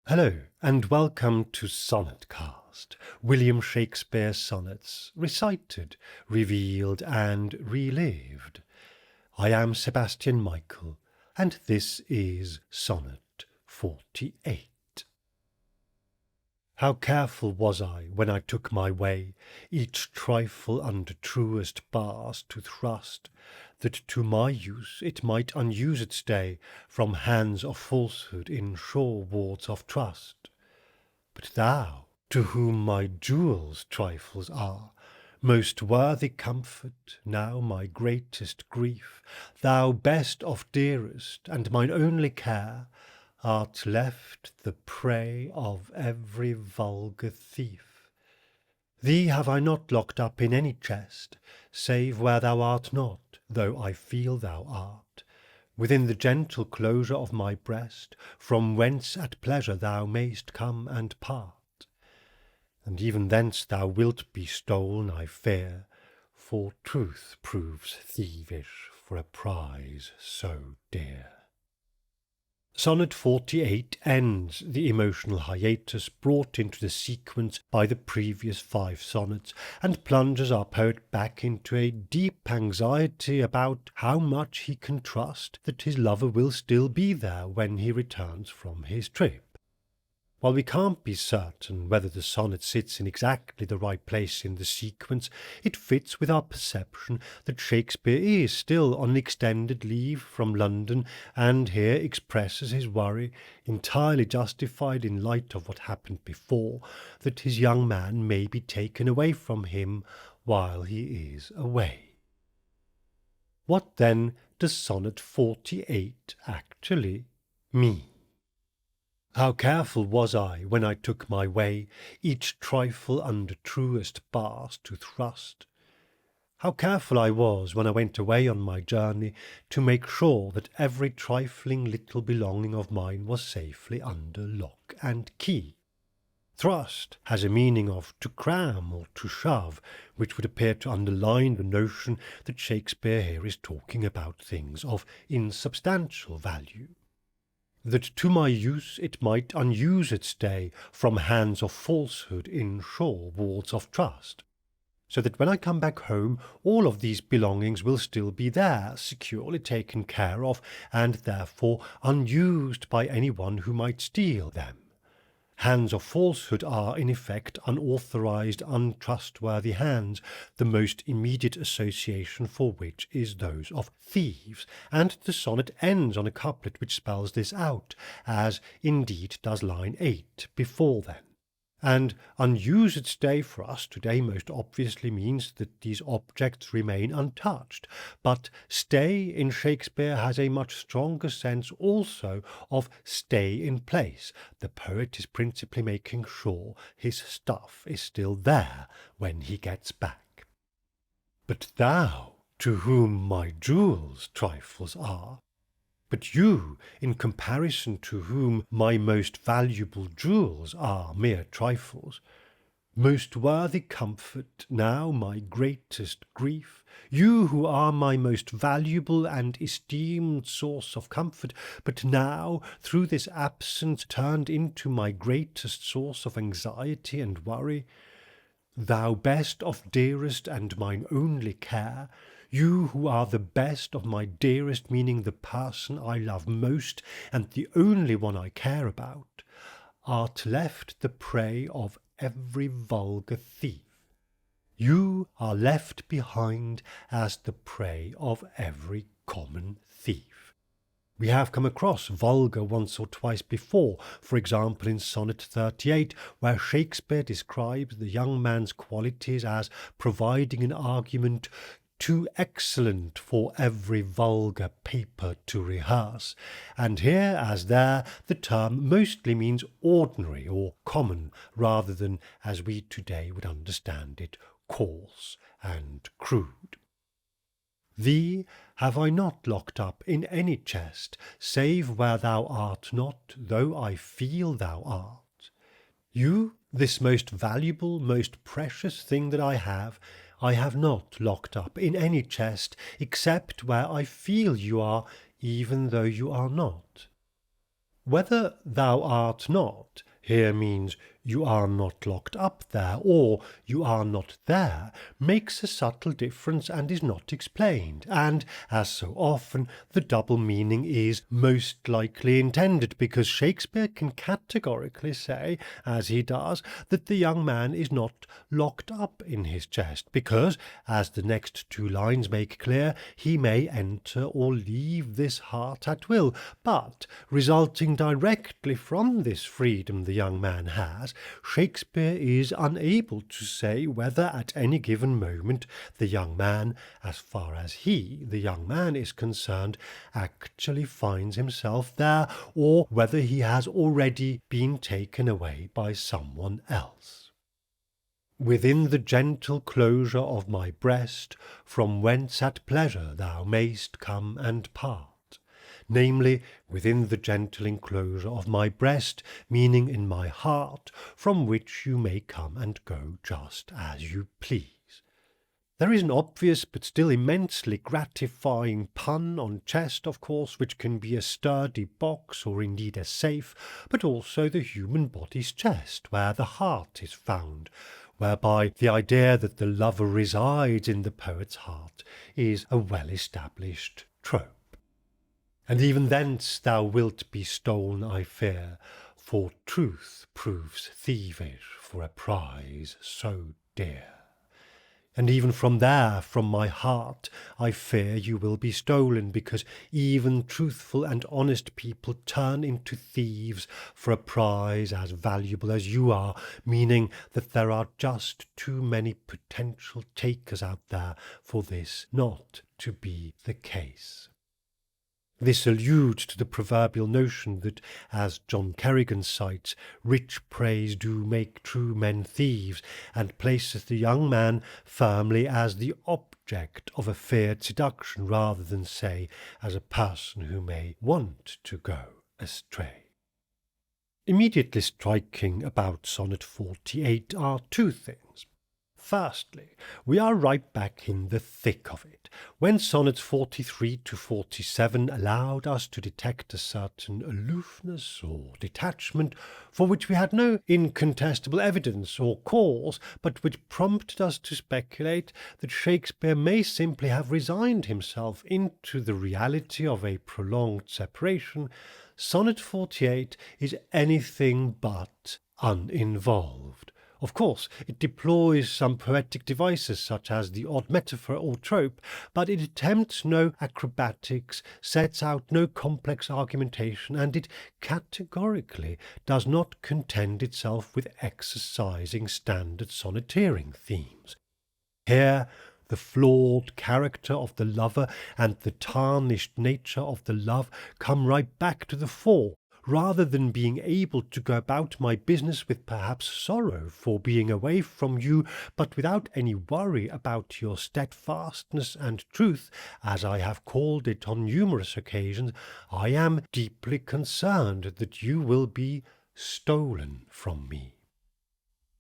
Hello, and welcome to Sonnetcast, William Shakespeare sonnets, recited, revealed, and relived. I am Sebastian Michael, and this is Sonnet 48. How careful was I, when I took my way, each trifle under truest bars to thrust, that to my use it might unused stay from hands of falsehood in sure wards of trust. But thou, to whom my jewels trifles are, most worthy comfort, now my greatest grief, thou best of dearest, and mine only care, art left the prey of every vulgar thief. Thee have I not locked up in any chest, save where thou art not, though I feel thou art, within the gentle closure of my breast, from whence at pleasure thou mayst come and part. And even thence thou wilt be stol'n, I fear, for truth proves thievish for a prize so dear. Sonnet 48 ends the emotional hiatus brought into the sequence by the previous 5 sonnets, and plunges our poet back into a deep anxiety about how much he can trust that his lover will still be there when he returns from his trip. While we can't be certain whether the sonnet sits in exactly the right place in the sequence, it fits with our perception that Shakespeare is still on extended leave from London, and here expresses his worry, entirely justified in light of what happened before, that his young man may be taken away from him while he is away. What then does Sonnet 48 actually mean? How careful was I, when I took my way, each trifle under truest bars to thrust. How careful I was, when I went away on my journey, to make sure that every trifling little belonging of mine was safely under lock and key. Thrust has a meaning of to cram or to shove, which would appear to underline the notion that Shakespeare here is talking about things of insubstantial value. That to my use it might unused stay from hands of falsehood in sure wards of trust, so that when I come back home all of these belongings will still be there, securely taken care of, and therefore unused by anyone who might steal them. Hands of falsehood are, in effect, unauthorized, untrustworthy hands, the most immediate association for which is those of thieves, and the sonnet ends on a couplet which spells this out, as indeed does line 8 before then. And unused stay for us today most obviously means that these objects remain untouched, but stay in Shakespeare has a much stronger sense also of stay in place. The poet is principally making sure his stuff is still there when he gets back. But thou, to whom my jewels trifles are, but you, in comparison to whom my most valuable jewels are mere trifles, most worthy comfort, now my greatest grief, you who are my most valuable and esteemed source of comfort, but now, through this absence, turned into my greatest source of anxiety and worry, thou best of dearest and mine only care, you who are the best of my dearest, meaning the person I love most and the only one I care about, art left the prey of every vulgar thief. You are left behind as the prey of every common thief. We have come across vulgar once or twice before, for example in Sonnet 38, where Shakespeare describes the young man's qualities as providing an argument too excellent for every vulgar paper to rehearse, and here, as there, the term mostly means ordinary or common, rather than, as we today would understand it, coarse and crude. Thee have I not locked up in any chest, save where thou art not, though I feel thou art. You, this most valuable, most precious thing that I have, I have not locked up in any chest, except where I feel you are, even though you are not. Whether thou art not here means you are not locked up there, or you are not there, makes a subtle difference and is not explained, and, as so often, the double meaning is most likely intended, because Shakespeare can categorically say, as he does, that the young man is not locked up in his chest, because, as the next two lines make clear, he may enter or leave this heart at will, but, resulting directly from this freedom the young man has, Shakespeare is unable to say whether at any given moment the young man, as far as he, the young man, is concerned, actually finds himself there, or whether he has already been taken away by someone else. Within the gentle closure of my breast, from whence at pleasure thou mayst come and part. Namely, within the gentle enclosure of my breast, meaning in my heart, from which you may come and go just as you please. There is an obvious but still immensely gratifying pun on chest, of course, which can be a sturdy box or indeed a safe, but also the human body's chest, where the heart is found, whereby the idea that the lover resides in the poet's heart is a well-established trope. And even thence thou wilt be stol'n, I fear, for truth proves thievish for a prize so dear. And even from there, from my heart, I fear you will be stolen, because even truthful and honest people turn into thieves for a prize as valuable as you are, meaning that there are just too many potential takers out there for this not to be the case. This alludes to the proverbial notion that, as John Kerrigan cites, rich praise do make true men thieves, and places the young man firmly as the object of a feared seduction, rather than, say, as a person who may want to go astray. Immediately striking about Sonnet 48 are two things. Firstly, we are right back in the thick of it, when Sonnets 43 to 47 allowed us to detect a certain aloofness or detachment, for which we had no incontestable evidence or cause, but which prompted us to speculate that Shakespeare may simply have resigned himself into the reality of a prolonged separation. Sonnet 48 is anything but uninvolved. Of course, it deploys some poetic devices such as the odd metaphor or trope, but it attempts no acrobatics, sets out no complex argumentation, and it categorically does not content itself with exercising standard sonneteering themes. Here, the flawed character of the lover and the tarnished nature of the love come right back to the fore, rather than being able to go about my business with perhaps sorrow for being away from you, but without any worry about your steadfastness and truth, as I have called it on numerous occasions, I am deeply concerned that you will be stolen from me.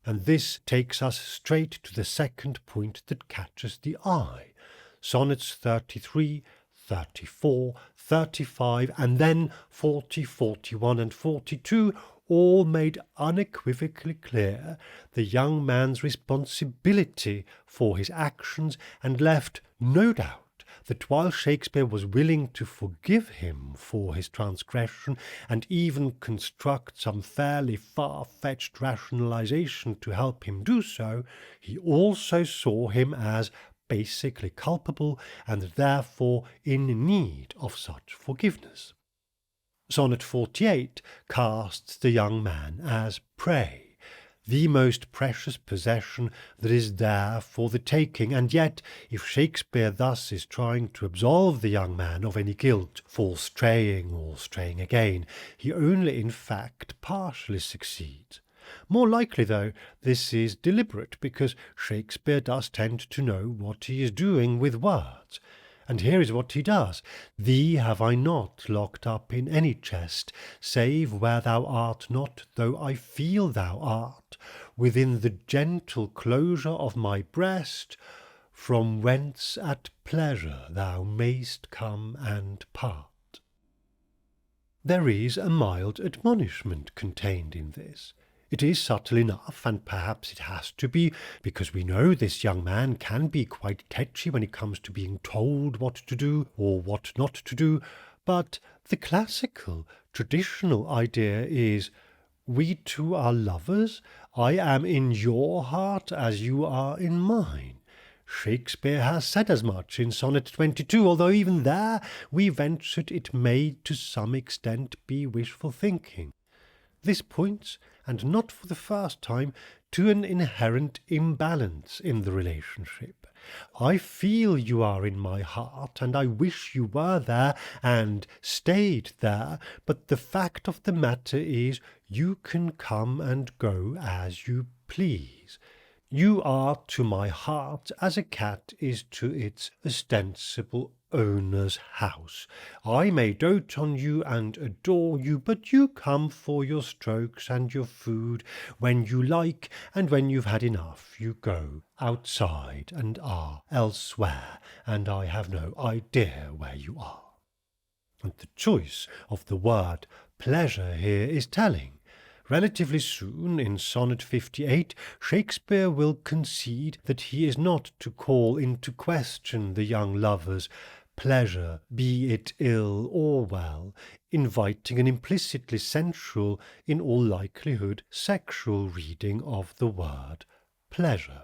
And this takes us straight to the second point that catches the eye. Sonnets 33, 34, 35, and then 40, 41, and 42 all made unequivocally clear the young man's responsibility for his actions, and left no doubt that while Shakespeare was willing to forgive him for his transgression, and even construct some fairly far-fetched rationalization to help him do so, he also saw him as basically culpable, and therefore in need of such forgiveness. Sonnet 48 casts the young man as prey, the most precious possession that is there for the taking, and yet, if Shakespeare thus is trying to absolve the young man of any guilt for straying or straying again, he only in fact partially succeeds. More likely, though, this is deliberate, because Shakespeare does tend to know what he is doing with words. And here is what he does. Thee have I not locked up in any chest, save where thou art not, though I feel thou art, within the gentle closure of my breast, from whence at pleasure thou mayst come and part. There is a mild admonishment contained in this. It is subtle enough, and perhaps it has to be, because we know this young man can be quite tetchy when it comes to being told what to do or what not to do, but the classical, traditional idea is, we two are lovers, I am in your heart as you are in mine. Shakespeare has said as much in Sonnet 22, although even there we ventured it may to some extent be wishful thinking. This points, and not for the first time, to an inherent imbalance in the relationship. I feel you are in my heart, and I wish you were there and stayed there, but the fact of the matter is you can come and go as you please. You are to my heart as a cat is to its ostensible owner's house. I may dote on you and adore you, but you come for your strokes and your food when you like, and when you've had enough you go outside and are elsewhere, and I have no idea where you are. And the choice of the word pleasure here is telling. Relatively soon, in Sonnet 58, Shakespeare will concede that he is not to call into question the young lover's pleasure, be it ill or well, inviting an implicitly sensual, in all likelihood sexual reading of the word pleasure.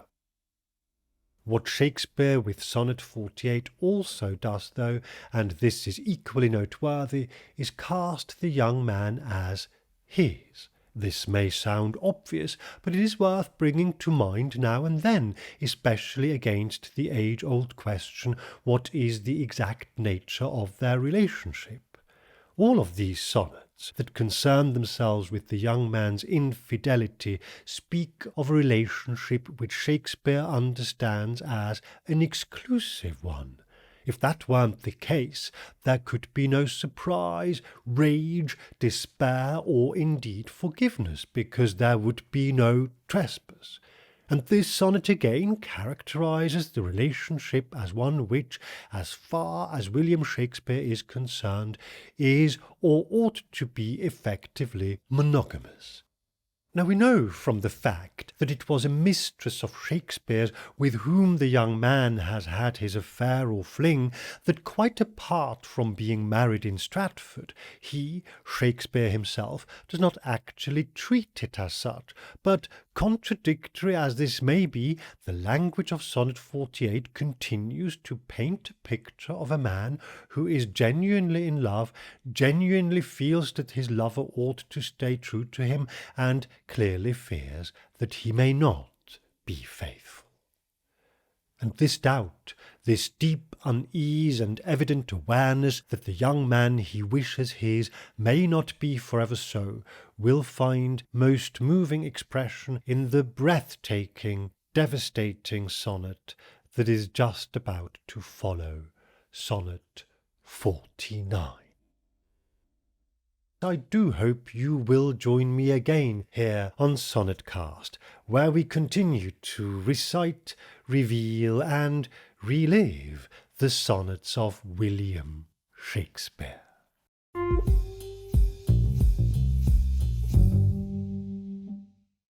What Shakespeare with Sonnet 48 also does, though, and this is equally noteworthy, is cast the young man as his. This may sound obvious, but it is worth bringing to mind now and then, especially against the age-old question, what is the exact nature of their relationship? All of these sonnets that concern themselves with the young man's infidelity speak of a relationship which Shakespeare understands as an exclusive one. If that weren't the case, there could be no surprise, rage, despair, or indeed forgiveness, because there would be no trespass. And this sonnet again characterizes the relationship as one which, as far as William Shakespeare is concerned, is or ought to be effectively monogamous. Now we know from the fact that it was a mistress of Shakespeare's with whom the young man has had his affair or fling, that quite apart from being married in Stratford, he, Shakespeare himself, does not actually treat it as such, but contradictory as this may be, the language of Sonnet 48 continues to paint a picture of a man who is genuinely in love, genuinely feels that his lover ought to stay true to him, and clearly fears that he may not be faithful. And this doubt, this deep unease and evident awareness that the young man he wishes his may not be forever so, will find most moving expression in the breathtaking, devastating sonnet that is just about to follow, Sonnet 49. I do hope you will join me again here on Sonnetcast, where we continue to recite, reveal, and relive the sonnets of William Shakespeare.